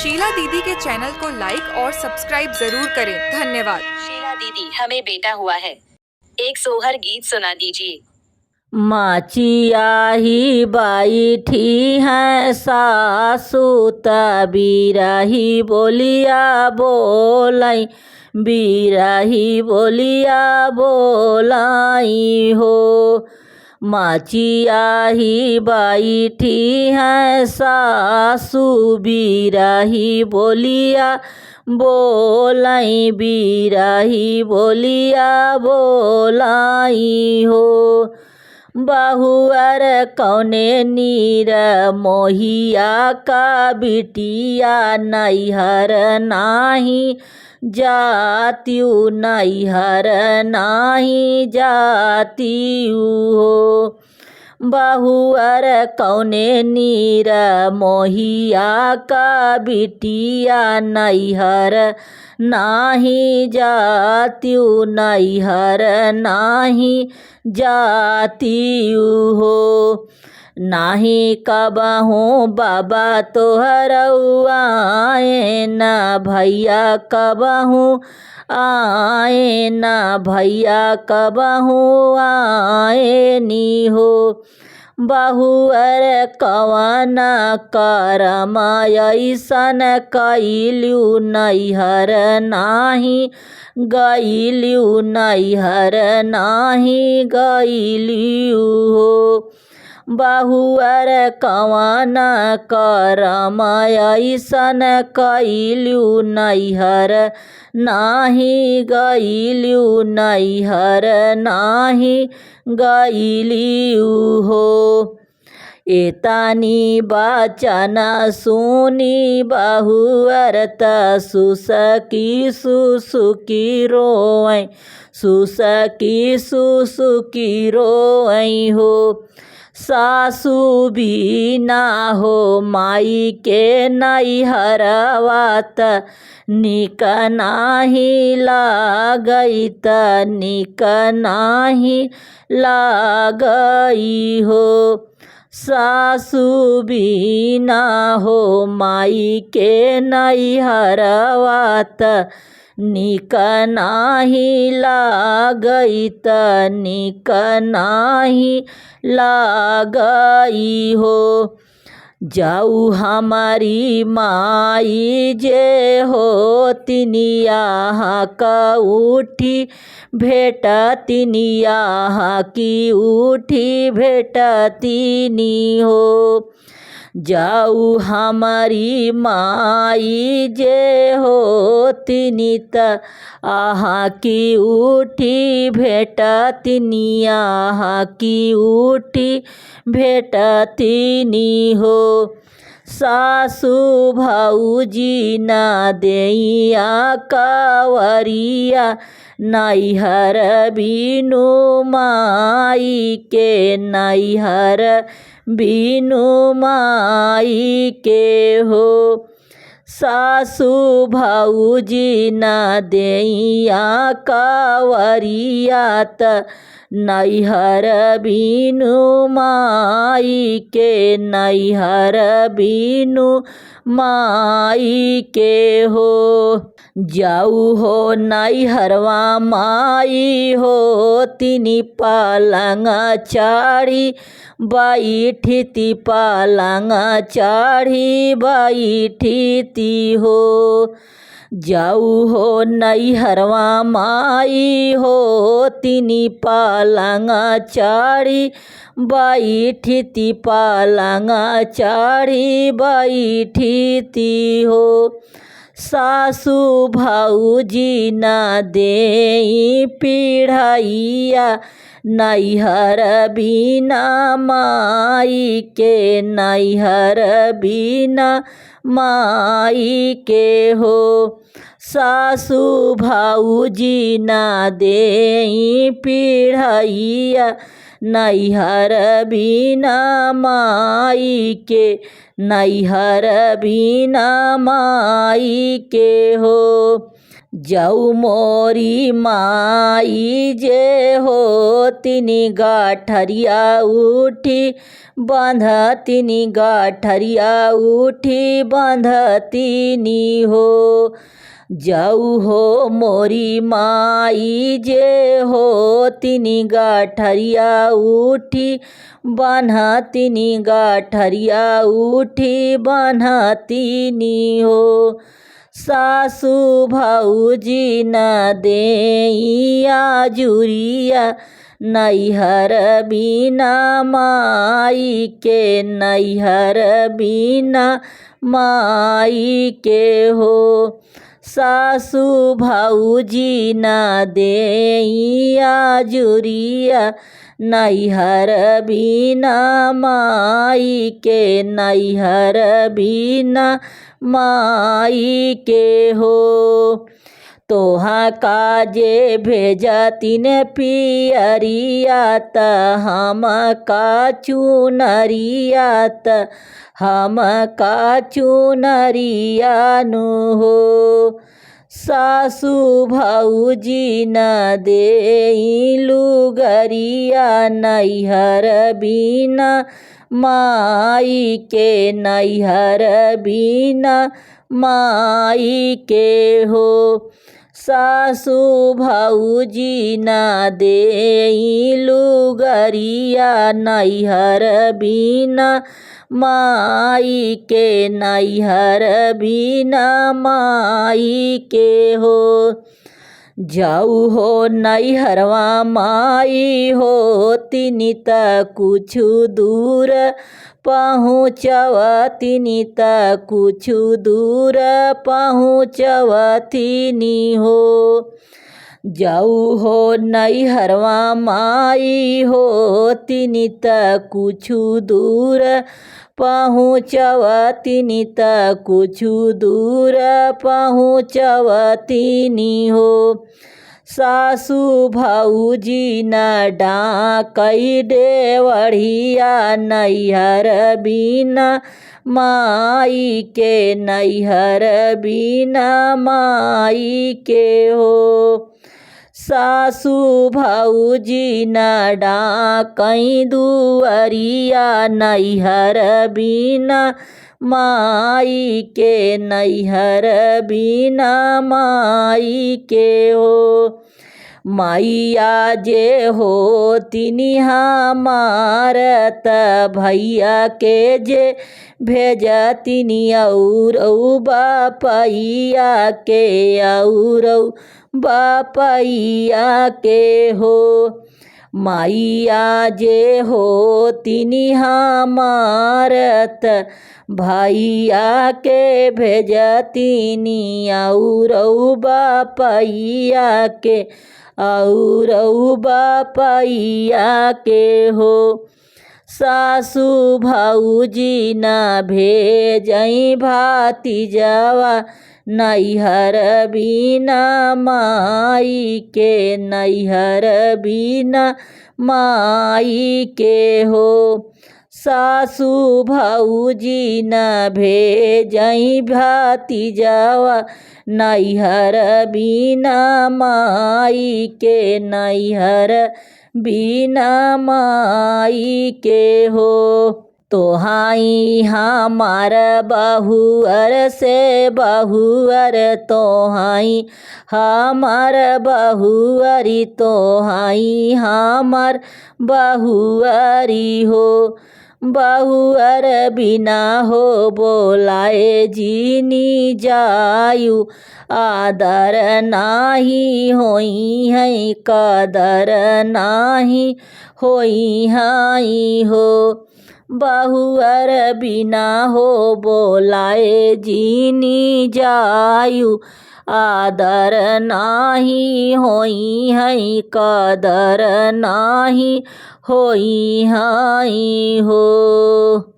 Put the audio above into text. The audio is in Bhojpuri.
शीला दीदी के चैनल को लाइक और सब्सक्राइब जरूर करें। धन्यवाद। शीला दीदी, हमें बेटा हुआ है, एक सोहर गीत सुना दीजिए। माचिया ही बैठी है सासु तबीरही बोलिया बोलाई, बीरही बोलिया बोलाई हो। माचिया ही बैठी है सासु बीरही बोलिया बोलाई, बीरही बोलिया बोलाई हो। बहुअर कौने नीर मोहिया का बिटिया नैहर नाही जातियु, नैहर नाही जातियु हो। बहुअर कौने नीर मोहिया का बिटिया नैहर नाही जातियु, नैहर नाही जातियु हो। नाही कबहू बाबा तोहर आए न भैया कबहू आए न भैया कबहू आए नी हो। बहुअर कवन करम ऐसन कैलू नैहर नाही गैलू, नैहर नाही गैलू हो। बहुअर कवन करम ऐसन कैलू नैहर नाही गैलू, नैहर नाही गैलू हो। एतानी बचन सुनी बहुअर त सुसकी सुसुकी रोई, सुसकी सुसुकी रोई हो। सासु भी ना हो माई के नैहरवात निक नाही लागई त निक नाही लागई हो। सासु भी ना हो माई के नैहरवात निक नाही लागई त निक नाही लागई हो। जाऊ हमारी माई जे हो तिनिया का उठी भेट, तिनिया की उठी भेट तिनी हो। जाऊ हमारी माई जे हो तिनित आहा की उठी भेट, तिनिया की उठी भेट तिनी हो। सासु भौजी ना देइया कवरिया नैहर बिनु माई के, नैहर बिनु माई के हो। सासु भौजी ना देइया कवरिया त नैहर बिनु माई के, नैहर बिनु माई के हो। जाऊ हो नैहरवा माई हो तिनी पलंग चाढ़ी बैठी ती, पलंग चाढ़ी बैठी ती हो। जाऊ हो नैहरवा माई हो तिनी पलंग चाढ़ी बैठी ती, पलंग चाढ़ी बैठी ती हो। सासु भौजी ना देई पीढ़ैया नैहर बिना माई के, नैहर बिना माई के हो। सासु भौजी ना देई पीढ़ैया नैहर बिना माई के, नैहर बिना माई के हो। जाऊ मोरी माई जे होतिनी गाठरिया उठी बांधतिनी गाठरिया उठी बांधतिनी हो। जाऊ हो मोरी माई जे होतिनी गाठरिया उठी बांधतिनी गाठरिया उठी बांधतिनी हो। सासू भाऊजी न देइया जुरिया नैहर बिना माई के नैहर बिना माई के हो। सासू भाऊजी न देइया जुरिया नैहर बिना माई के नैहर बिना माई के हो। तोहा काजे भेजतिन पियरिया त हम का चुनरिया त हम का चुनरिया नु हो। सासू भाऊजी न देई लुगरिया नैहर बिना माई के नैहर बिना माई के हो। सासू भाऊजी न देई लुगरिया नैहर बिना माई के नैहर बिना माई के हो। जाऊ हो नैहरवा माई होतिनी त कुछु दूर पहुँचवतिनी त कुछु दूर पहुँचवतिनी हो। जाऊ हो नैहरवा माई होतिनी त कुछु दूर पहुँचवतिनी त कुछु दूर पहुँचवतिनी हो। सासू भाऊजी न डाकई देवढ़िया नैहर बिना माई के नैहर बिना माई के हो। सासू भाऊजी न डाकई दुअरिया नैहर बिना माई के नैहर बिना माई के हो। मैया जे होतिनी हमार त भैया के जे भेजतिनी और बापैया के और बापैया के हो। मैया जे होतिनी हमार त भैया के भेजतिनी और बापैया के और बापैया के हो। सासू भाऊजी न भेजई भातीजवा नैहर बिना माई के नैहर बिना माई के हो। सासू भाऊजी न भेजई भातीजवा नैहर बिना माई के नैहर बिना माई के हो। तोहाई हमार बहुअर से बहुअर तोहाई हमार बहुअरी तोहाई हमार बहुअरी हो। बहुअर बिना हो बोलाए जीनी जायु आदर नाही होई है कदर नाही होई हाई हो। बहुअर बिना हो बोलाए जीनी जायु आदर नाही होई है कदर नाही होई हाई हो।